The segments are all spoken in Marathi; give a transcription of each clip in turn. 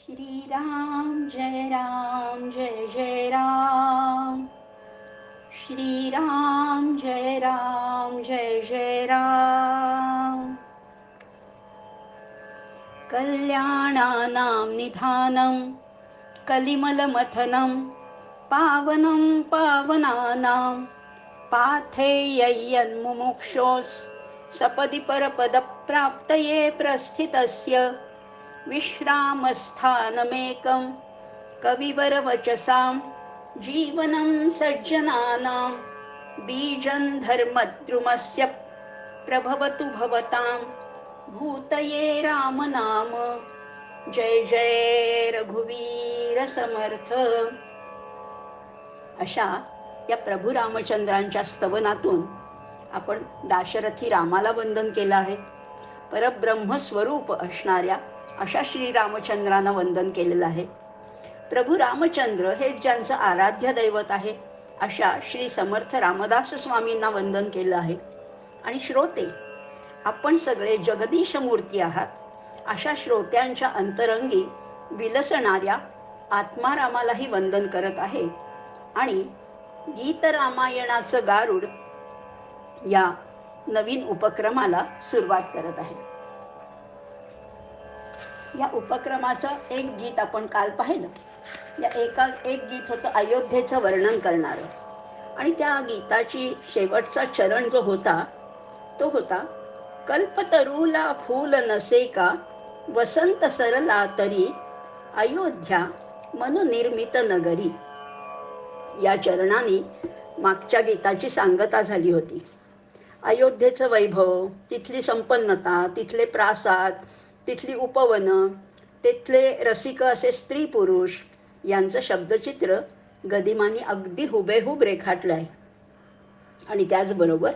श्रीराम जय जय राम. श्रीराम जय जय राम. कल्याणानां निधानं कलिमलमथनं पावनं पावनानां पाथेय्यन्मुमुक्षोस् सपदि परपदप्राप्तये प्रस्थितस्य विश्रामस्थानमेकं कविवरवचसां जीवनं सज्जनानां बीजं धर्मद्रुमस्य प्रभवतु भवतां भूतये रामनाम. जय जय रघुवीर समर्थ. अशा या प्रभू रामचंद्रांच्या स्तवनातून आपण दाशरथी रामाला वंदन केलं आहे. परब्रह्म स्वरूप असणाऱ्या अशा श्रीरामचंद्रांना वंदन केलेलं आहे. प्रभू रामचंद्र हे ज्यांचं आराध्य दैवत आहे अशा श्री समर्थ रामदास स्वामींना वंदन केलं आहे. आणि श्रोते, आपण सगळे जगदीश मूर्ती आहात अशा श्रोत्यांच्या अंतरंगी विलसणाऱ्या आत्मारामालाही वंदन करत आहे. आणि गीत रामायणाचं गारुड या नवीन उपक्रमाला सुरुवात करत आहे. या उपक्रमाचं एक गीत आपण काल पाहिलं. एक गीत होतं अयोध्येचं वर्णन करणारं. आणि त्या गीताची शेवटचा चरण जो होता तो होता, कल्पतरूला फूल नसे का वसंत सरला तरी अयोध्या मनोनिर्मित नगरी. या चरणाने मागच्या गीताची सांगता झाली होती. अयोध्येचं वैभव, तिथली संपन्नता, तिथले प्रासाद, तिथली उपवनं, तिथले रसिक असे स्त्री पुरुष यांचं शब्दचित्र गदिमांनी अगदी हुबेहूब रेखाटलं आहे. आणि त्याचबरोबर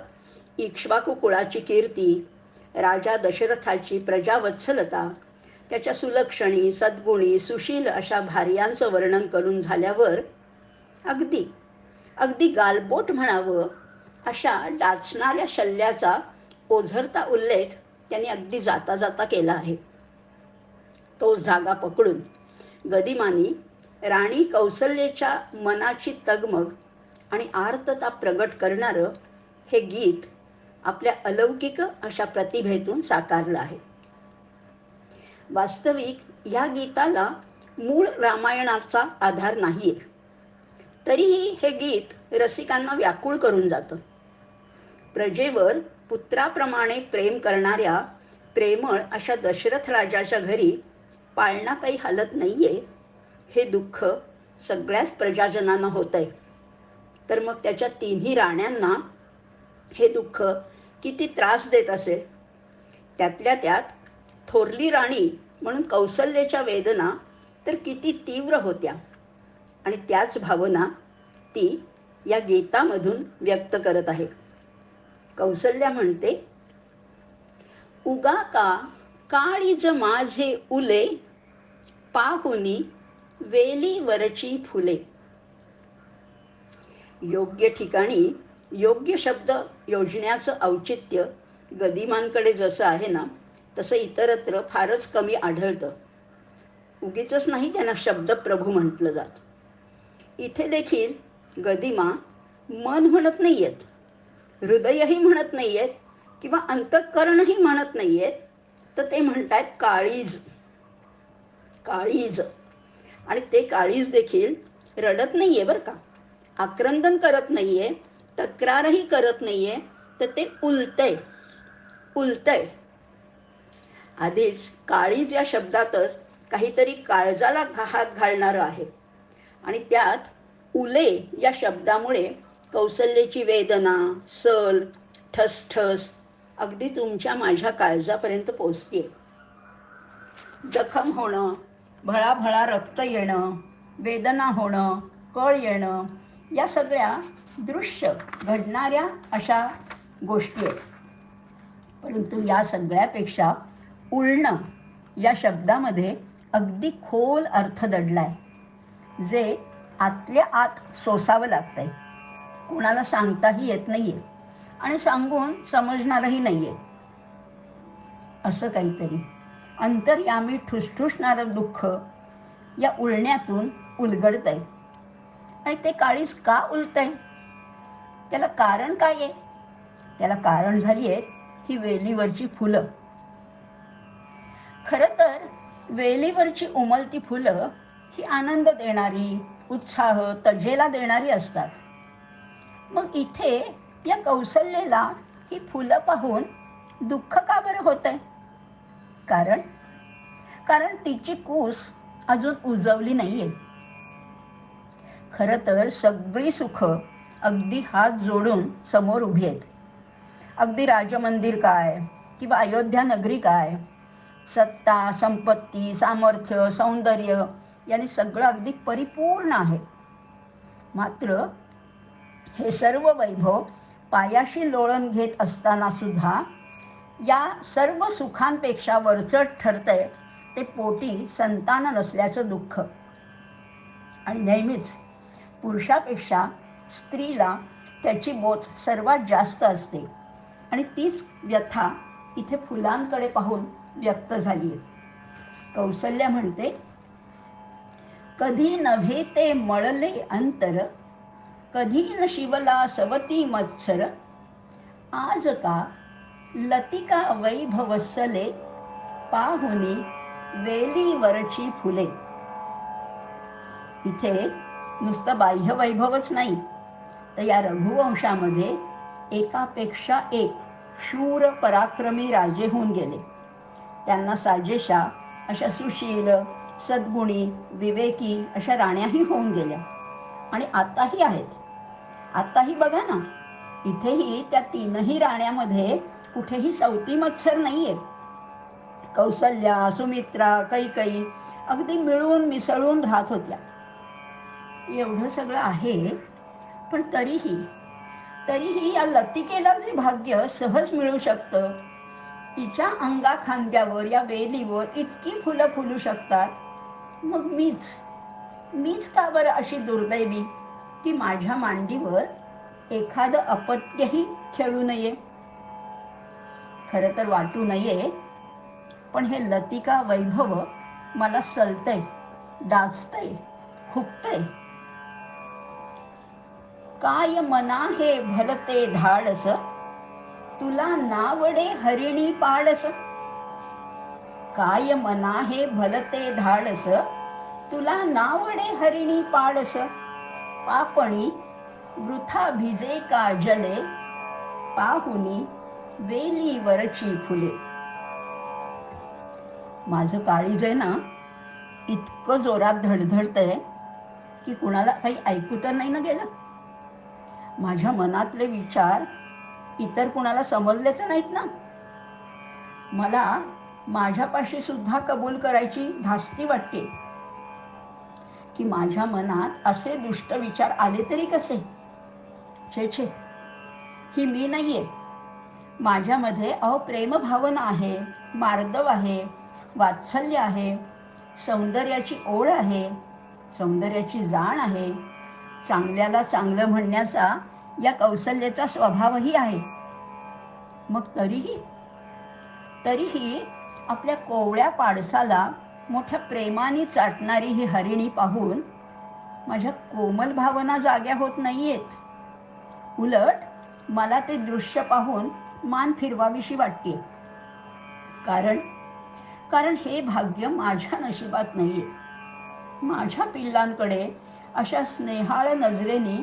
इक्ष्वाकू कुळाची कीर्ती, राजा दशरथाची प्रजावत्सलता, त्याच्या सुलक्षणी, सद्गुणी, सुशील अशा भार्यांचं वर्णन करून झाल्यावर अगदी गालबोट म्हणावं अशा डाचणाऱ्या शल्याचा ओझरता उल्लेख त्यांनी अगदी जाता जाता केला आहे. तोच धागा पकडून गदिमांनी राणी कौसल्याच्या मनाची तगमग आणि आर्तता प्रगट करणारं हे गीत आपल्या अलौकिक अशा प्रतिभेतून साकारलं आहे. वास्तविक ह्या गीताला मूळ रामायणाचा आधार नाहीये, तरीही हे गीत रसिकांना व्याकुळ करून जातं. प्रजेवर पुत्राप्रमाणे प्रेम करणाऱ्या प्रेमळ अशा दशरथ राजाच्या घरी पाळणा काही हलत नाहीये हे दुःख सगळ्याच प्रजाजनांना होतंय. तर मग त्याच्या तिन्ही राण्यांना हे दुःख किती त्रास देत असेल. त्यातल्या त्यात थोरली राणी म्हणून कौसल्याच्या वेदना तर किती तीव्र होत्या. आणि त्याच भावना ती या गीतामधून व्यक्त करत आहे. कौसल्या म्हणते, उगा का काळीज माझे उले पाहुनी वेलीवरची फुले. योग्य ठिकाणी योग्य शब्द योजण्याचं औचित्य गदिमांकडे जसं आहे ना, तसं इतरत्र फारच कमी आढळतं. उगीचच नाही त्यांना शब्दप्रभू म्हटलं जातं. इथे देखील गदिमा मन म्हणत नाहीयेत, हृदयही म्हणत नाहीयेत किंवा अंतःकरणही म्हणत नाहीयेत, तर ते म्हणतायत काळीज. काळीज. आणि ते काळीज देखील रडत नाहीये बरं का, आक्रंदन करत नाहीये, तक्रारही करत नाहीये, तर ते उलतय. आधीच काळीज या शब्दातच काहीतरी काळजाला हात घालणारं आहे. आणि त्यात उले या शब्दामुळे कौसल्याची वेदना, सल, ठसठस अगदी तुमच्या माझ्या काळजापर्यंत पोचते. जखम होणं, भळाभळा रक्त येणं, वेदना होणं, कळ येणं, या सगळ्या दृश्य घडणाऱ्या अशा गोष्टी आहेत. परंतु या सगळ्यापेक्षा उलणं या शब्दामध्ये अगदी खोल अर्थ दडलाय, जे आतल्या आत सोसावं लागतंय. कोणाला सांगताही येत नाहीये आणि सांगून समजणारही नाहीये. असं काहीतरी अंतर्यामी ठुसठुसणारं दुःख या उलण्यातून उलगडतंय. आणि ते काळीज का उलतंय, त्याला कारण काय आहे? त्याला कारण झाली आहेत ही वेलीवरची फुलं. खरं तर वेलीवरची उमलती फुलं ही आनंद देणारी, उत्साह तजेला देणारी असतात. मग इथे या कौसल्याला ही फुलं पाहून दुःख का बरं होतंय? कारण कारण तिची कूस अजून उजवली नाहीये. खरं तर सगळी सुख अगदी हात जोडून समोर उभी आहेत. अगदी राजमंदिर काय किंवा अयोध्या नगरी काय, सत्ता, संपत्ती, सामर्थ्य, सौंदर्य यांनी सगळं अगदी परिपूर्ण आहे. मात्र हे सर्व वैभव पायाशी लोळण घेत असताना सुद्धा या सर्व सुखांपेक्षा वरचढ ठरतंय ते पोटी संतान नसल्याचं दुःख. आणि नेहमीच पुरुषापेक्षा स्त्रीला त्याची बोच सर्वात जास्त असते. आणि तीच व्यथा इथे फुलांकडे पाहून व्यक्त झाली आहे. कौसल्या म्हणते, कधी नव्हे ते मळले अंतर, कधी न शिवला सवती मत्सर, आज का लतिका वैभवसले, पाहुनी वेलीवरची फुले. इथे नुसतं बाह्य वैभवच नाही, तर या रघुवंशामध्ये एकापेक्षा एक शूर पराक्रमी राजे होऊन गेले. त्यांना साजेशा अशा सुशील, सद्गुणी, विवेकी अशा राण्याही होऊन गेल्या. आणि आताही आहेत. आताही बघा ना, इथेही त्या तीनही राण्यामध्ये कुठेही सवती मत्सर नाहीये. कौसल्या, सुमित्रा, कैकेयी अगदी मिळून मिसळून राहत होत्या. एवढं सगळं आहे, पण तरीही या लतिकेला जे भाग्य सहज मिळू शकतं, तिच्या अंगा खांद्यावर या वेलीवर इतकी फुलं फुलू शकतात, मग मीच का बरं अशी दुर्दैवी की माझ्या मांडीवर एखादं अपत्यही खेळू नये? खरं तर वाटू नये, पण हे लतिका वैभव मला सलतंय, डाचतंय, खुपतंय. काय मना हे भलते धाडस, तुला नावडे हरिणी पाडस. काय मना हे भलते धाडस, तुला नावडे हरिणी पाडस. पापणी वृथा भिजे काजले, पाहुनी वेलीवरची फुले. माझं काळीज आहे ना, इतकं जोरात धडधडतंय की कुणाला काही ऐकू तर नाही ना गेलं. माझ्या मनातले विचार इतर कुणाला समजले तर नाहीत ना. मला माझ्यापाशी सुद्धा कबूल करायची धास्ती वाटते की माझ्या मनात असे दुष्ट विचार आले तरी कसे. छे, ही मी नाहीये. माझ्यामध्ये प्रेम भावना आहे, मार्दव आहे, वात्सल्य आहे, सौंदर्याची ओढ आहे, सौंदर्याची जाण आहे, चांगल्याला चांगलं म्हणण्याचा या कौसल्याचा स्वभावही आहे. मग तरीही आपल्या कोवळ्या पाडसाला मोठ्या प्रेमाने चाटणारी ही हरिणी पाहून माझ्या कोमल भावना जाग्या होत नाहीयेत. उलट मला ते दृश्य पाहून मान फिरवावीशी वाटते. कारण हे भाग्य माझ्या नशिबात नाहीये. माझ्या पिल्लांकडे अशा स्नेहाळ नजरेने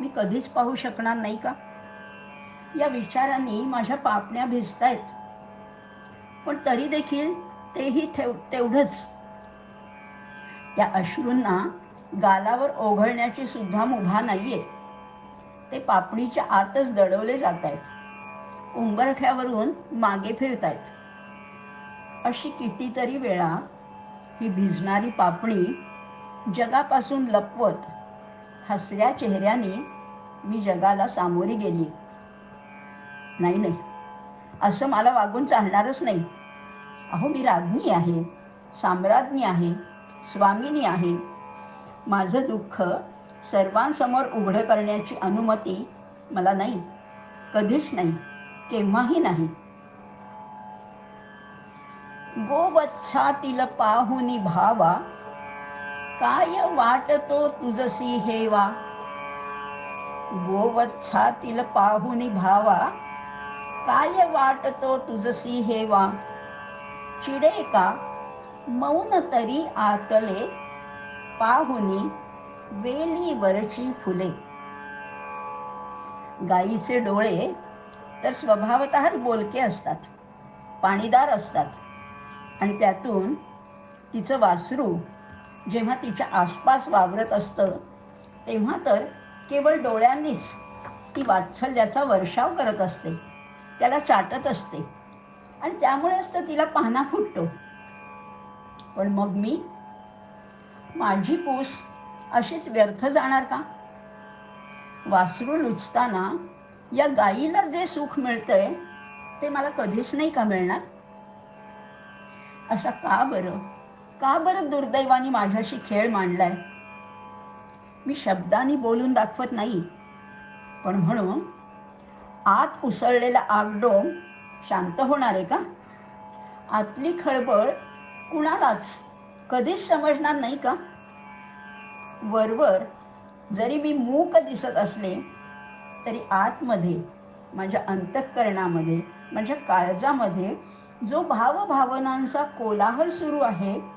मी कधीच पाहू शकणार नाही का? या विचारांनी माझ्या पापण्या भिजतायत. पण तरी देखील तेही तेवढंच. त्या अश्रूंना गालावर ओघळण्याची सुद्धा मुभा नाहीये. ते पापणीच्या आतच दडवले जात आहेत, उंबरठ्यावरून मागे फिरतायत. अशी कितीतरी वेळा ही भिजणारी पापणी जगापासून लपवत हसऱ्या चेहऱ्याने मी जगाला सामोरी गेली. नाही, असं मला वागून चालणारच नाही. अहो, मी राज्ञी आहे, साम्राज्ञी आहे, स्वामिनी आहे. माझं दुःख सर्वांसमोर उघडं करण्याची अनुमती मला नाही, कधीच नाही, केव्हाही नाही. गोवत्सातील पाहुनी भावा, काय वाटतो तुझसी हेवा, गोवत्सातील पाहुनी भावा. काय वाटतो तुझसी हेवा, चिडे का मौन तरी आतले, पाहुनी वेलीवरची फुले. गायीचे डोळे तर स्वभावतःच बोलके असतात, पाणीदार असतात, आणि त्यातून तिचं वासरू जेव्हा तिच्या आसपास वावरत असतं तेव्हा तर केवळ डोळ्यांनीच ती वात्सल्याचा वर्षाव करत असते, त्याला चाटत असते, आणि त्यामुळेच तर तिला पाहणा फुटतो. पण मग मी, माझी पूस अशीच व्यर्थ जाणार का? वासरू लुचताना या गायीला जे सुख मिळतंय ते मला कधीच नाही का मिळणार? असा का बरं दुर्दैवाने माझ्याशी खेळ मांडलाय? मी शब्दांनी बोलून दाखवत नाही, पण म्हणून आत उसळलेला आगडोंब शांत होणार आहे का? आतली खळबळ कुणालाच कधीच समजणार नाही का? वरवर जरी मी मूक दिसत असले तरी आतमध्ये, माझ्या अंतःकरणामध्ये, माझ्या काळजामध्ये जो भावभावनांचा कोलाहल सुरू आहे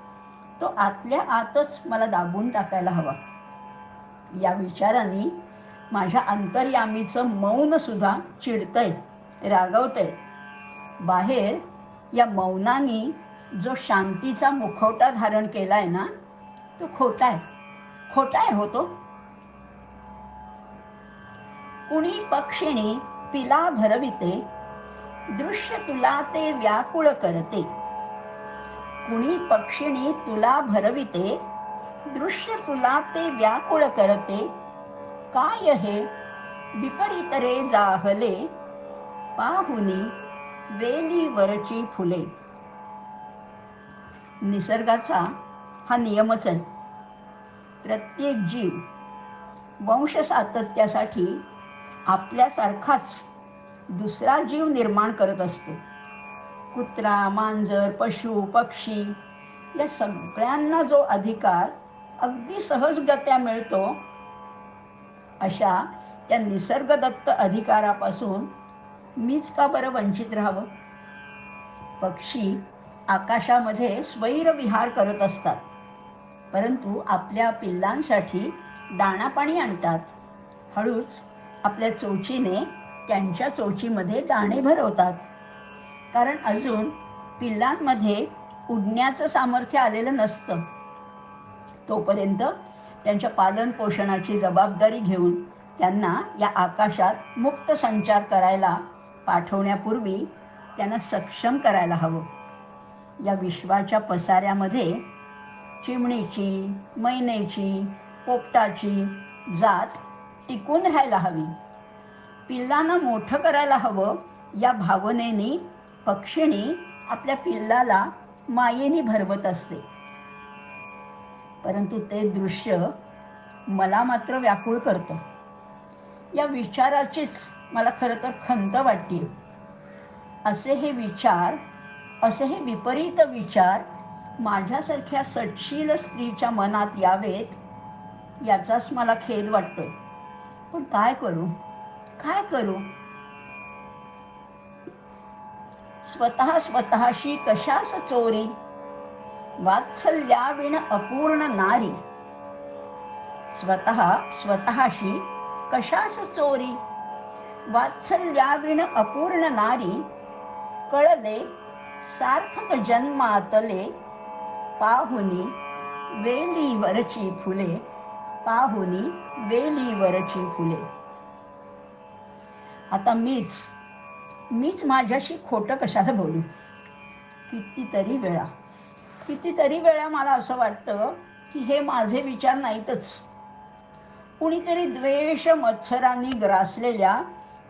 तो आतल्या आतच मला दाबून टाकायला हवा. या विचारांनी माझ्या अंतर्यामीचं मौन सुद्धा चिडतंय, रागवतंय. बाहेर या मौनाने जो शांतीचा मुखवटा धारण केलाय ना, तो खोटा आहे होतो. कुणी पक्षिणी पिला भरविते, दृश्य तुला ते व्याकुळ करते. कुणी पक्षिणी तुला भरविते, दृश्य तुला ते व्याकुळ करते. काय हे विपरीत रे जाहले, पाहुनी वेलीवरची फुले. निसर्गाचा हा नियमच आहे. प्रत्येक जीव वंश सातत्यासाठी आपल्यासारखाच दुसरा जीव निर्माण करत असतो. कुत्रा, मांजर, पशु, पक्षी या सगळ्यांना जो अधिकार अगदी सहजगत्या मिळतो, अशा त्या निसर्गदत्त अधिकारापासून मीच का बरं वंचित राहावं? पक्षी आकाशामध्ये स्वैर विहार करत असतात, परंतु आपल्या पिल्लांसाठी दाणापाणी आणतात. हळूच आपल्या चोचीने त्यांच्या चोचीमध्ये दाणे भरवतात, कारण अजून पिल्लांमध्ये उडण्याचं सामर्थ्य आलेलं नसतं. तोपर्यंत त्यांच्या पालन पोषणाची जबाबदारी घेऊन त्यांना या आकाशात मुक्त संचार करायला पाठवण्यापूर्वी त्यांना सक्षम करायला हवं. या विश्वाच्या पसाऱ्यामध्ये चिमणीची, मैनेची, पोपटाची जात टिकून राहायला हवी. पिल्लांना मोठं करायला हवं या भावनेने पक्षिणी आपल्या पिल्लाला मायेने भरवत असते. परंतु ते दृश्य मला मात्र व्याकुळ करतं. या विचाराचीच मला खरं तर खंत वाटते. असे हे विपरीत विचार माझ्यासारख्या सटशील स्त्रीच्या मनात यावेत याचाच मला खेद वाटतोय. पण काय करू? स्वतःशी कशास चोरी, वात्सल्याविण अपूर्ण नारी. स्वतःशी कशास चोरी, वात्सल्याविण अपूर्ण नारी. कळले सार्थक जन्मातले, पाहुनी वेलीवरची फुले. पाहुनी वेलीवरची फुले. आता मीच माझ्याशी खोटं कशाला बोलू? कितीतरी वेळा मला असं वाटतं की हे माझे विचार नाहीतच, कुणीतरी द्वेष मत्सरांनी ग्रासलेल्या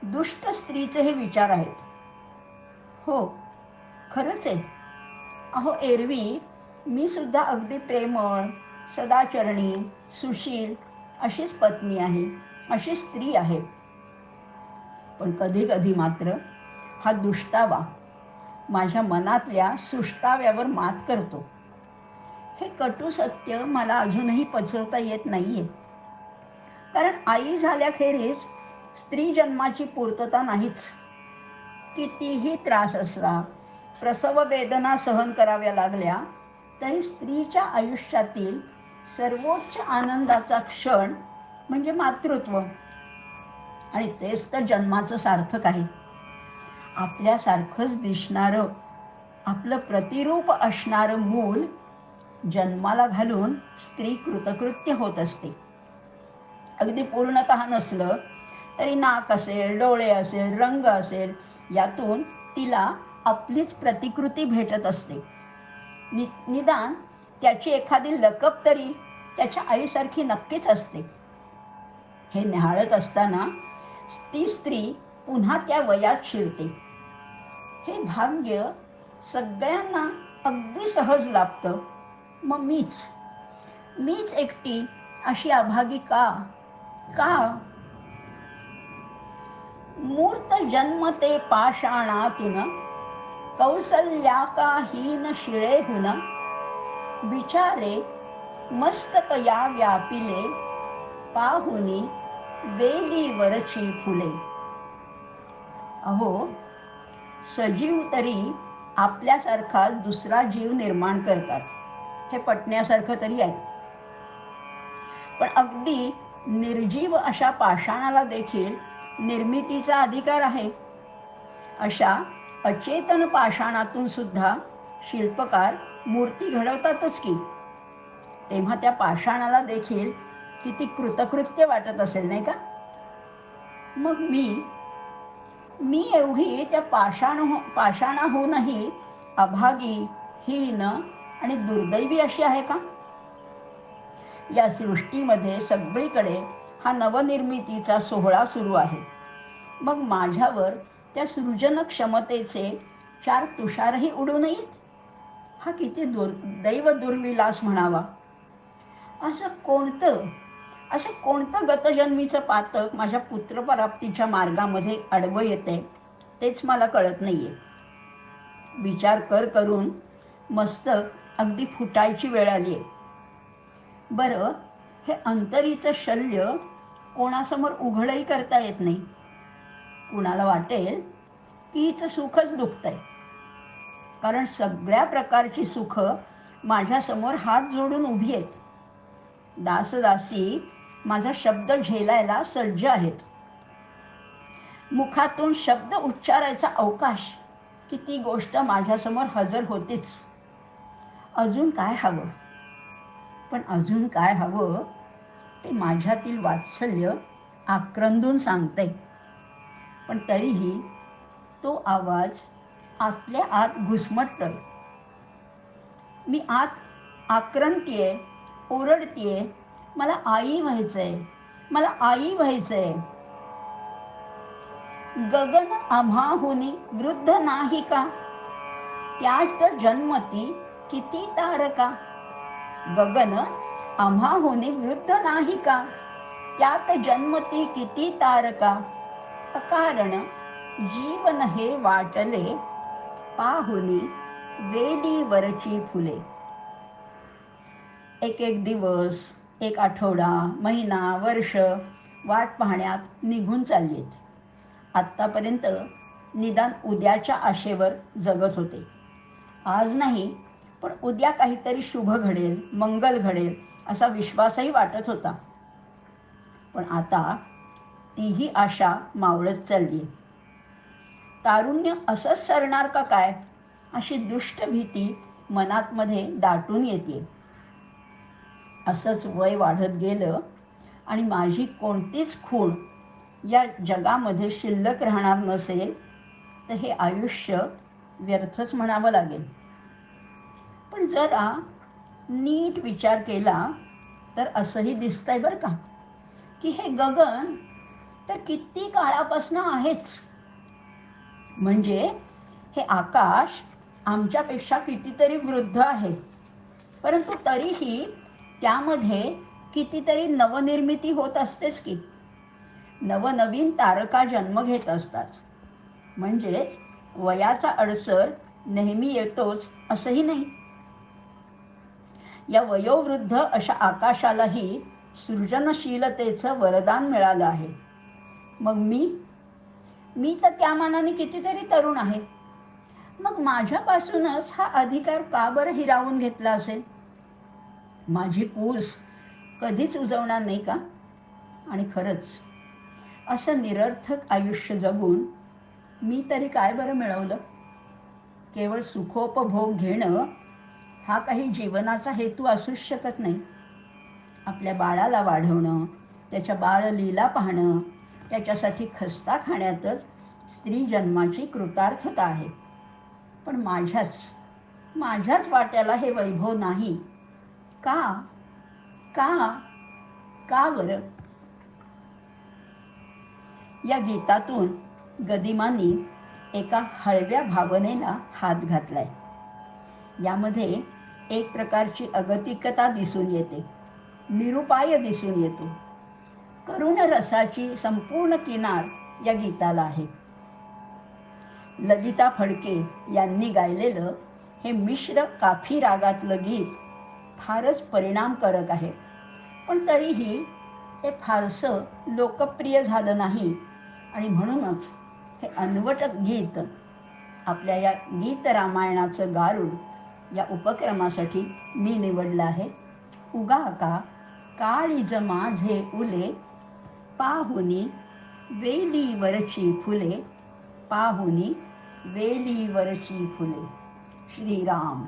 दुष्ट स्त्रीचे हे विचार आहेत. हो, खरंच आहे. अहो, एरवी मी सुद्धा अगदी प्रेमळ, सदाचरणी, सुशील अशीच पत्नी आहे, अशी स्त्री आहे. पण कधी कधी मात्र हा दुष्टावा माझ्या मनातल्या सुष्टाव्यावर मात करतो. हे कटू सत्य मला अजूनही पचवता येत नाहीये. कारण आई झाल्याखेरीज स्त्री जन्माची पूर्तता नाहीच. कितीही त्रास असला, प्रसव वेदना सहन कराव्या लागल्या, तरी स्त्रीच्या आयुष्यातील सर्वोच्च आनंदाचा क्षण म्हणजे मातृत्व. आणि तेच तर जन्माचं सार्थक आहे. आपल्यासारखंच दिसणारं, आपलं प्रतिरूप असणारं मूल जन्माला घालून स्त्री कृतकृत्य होत असते. अगदी पूर्णतः नसलं तरी नाक असेल, डोळे असेल, रंग असेल, यातून तिला आपलीच प्रतिकृती भेटत असते. निदान त्याची एखादी लकब तरी त्याच्या आईसारखी नक्कीच असते. हे न्याहाळत असताना ती स्त्री पुन्हा त्या वयात शिरते. हे भाग्य सगळ्यांना अगदी सहज लाभतं. मग मीच एकटी अशी अभागी का? मूर्त जन्म ते पाषाणातून, कौसल्या का हीन शिळेहून, बिचारे मस्तक या व्यापिले, पाहुनी वेलीवरची फुले. अहो, सजीव तरी आपल्यासारखा दुसरा जीव निर्माण करतात, हे पटण्यासारखं तरी आहे. पण अगदी निर्जीव अशा पाषाणाला देखील निर्मितीचा अधिकार आहे. अशा अचेतन पाषाणातून सुद्धा शिल्पकार मूर्ती घडवतातच की. तेव्हा त्या पाषाणाला देखील किती कृतकृत्य वाटत असेल, नाही का? मग मी एवढी त्या पाषाणाहूनही अभागी, हीन आणि दुर्दैवी अशी आहे का? या सृष्टीमध्ये सगळीकडे हा नवनिर्मितीचा सोहळा सुरू आहे. मग माझ्यावर त्या सृजन क्षमतेचे 4 तुषारही उडू नयेत? हा किती दैव दुर्विलास म्हणावा. असं कोणतं गतजन्मीचं पातक माझ्या पुत्रप्राप्तीच्या मार्गामध्ये आडवं येते, तेच मला कळत नाहीये. विचार करून मस्तक अगदी फुटायची वेळ आली आहे. बरं, हे अंतरीचं शल्य कोणासमोर उघडही करता येत नाही. कुणाला वाटेल की हिचं सुखच दुखतंय, कारण सगळ्या प्रकारची सुख माझ्यासमोर हात जोडून उभी आहेत. दासदासी माझा शब्द झेलायला सज्ज आहेत. मुखातून शब्द उच्चारायचा अवकाश की ती गोष्ट माझ्यासमोर हजर होतीच. अजून काय हवं? पण अजून काय हवं ते माझ्यातील वात्सल्य आक्रंदून सांगते. पण तरीही तो आवाज आतल्या आत घुसमटतोय. मी आत आक्रंतीये, ओरडतीये, मला आई व्हायचंय. गगन आम्हाहुनी वृद्ध नाही का, त्यात जन्मती किती तारका. गगन आम्हाहुनी वृद्ध नाही का, त्यात जन्मती किती तारका. अकारण जीवन हे वाटले, पाहुनी वेलीवरची फुले. एक दिवस, एक आठवडा, महिना, वर्ष वाट पाहण्यात निघून चाललीत. आत्तापर्यंत निदान उद्याच्या आशेवर जगत होते. आज नाही, पण उद्या काहीतरी शुभ घडेल, मंगल घडेल असा विश्वासही वाटत होता. पण आता तीही आशा मावळत चालली. तारुण्य असंच सरणार का काय, अशी दुष्ट भीती मनातमध्ये दाटून येते. असंच वय वाढत गेलं आणि माझी कोणतीच खूण या जगामध्ये शिल्लक राहणार नसेल, तर हे आयुष्य व्यर्थच म्हणावं लागेल. पण जरा नीट विचार केला तर असंही दिसतंय बरं का, की हे गगन तर किती काळापासून आहेच. म्हणजे हे आकाश आमच्यापेक्षा कितीतरी वृद्ध आहे, परंतु तरीही त्यामध्ये कितीतरी नवनिर्मिती होत असतेच की. नवनवीन तारका जन्म घेत असतात. म्हणजेच वयाचा अडसर नेहमी येतोच असंही नाही. या वयोवृद्ध अशा आकाशालाही सृजनशीलतेचं वरदान मिळालं आहे. मग मी तर त्या मानाने कितीतरी तरुण आहे. मग माझ्यापासूनच हा अधिकार का बरं हिरावून घेतला असेल? माझी कूस कधीच उजवणार नाही का? आणि खरंच असं निरर्थक आयुष्य जगून मी तरी काय बरं मिळवलं? केवळ सुखोपभोग घेणं हा काही जीवनाचा हेतू असूच शकत नाही. आपल्या बाळाला वाढवणं, त्याच्या बाळलीला पाहणं, त्याच्यासाठी खस्ता खाण्यातच स्त्री जन्माची कृतार्थता आहे. पण माझ्याच वाट्याला हे वैभव नाही का? का का बरं? या गीतातून गदिमांनी एका हळव्या भावनेला हात घातलाय. यामध्ये एक प्रकारची अगतिकता दिसून येते, निरुपाय दिसून येतो. करुण रसाची संपूर्ण किनार या गीताला आहे. ललिता फडके यांनी गायलेलं हे मिश्र काफी रागातलं गीत फारच परिणामकारक आहे. पण तरीही ते फारसं लोकप्रिय झालं नाही आणि म्हणूनच हे अनवट गीत आपल्या या गीत रामायणाचं गारुड या उपक्रमासाठी मी निवडलं आहे. उगा का काळीज माझे उले, पाहुनी वेलीवरची फुले, पाहुनी वेलीवरची फुले. श्रीराम.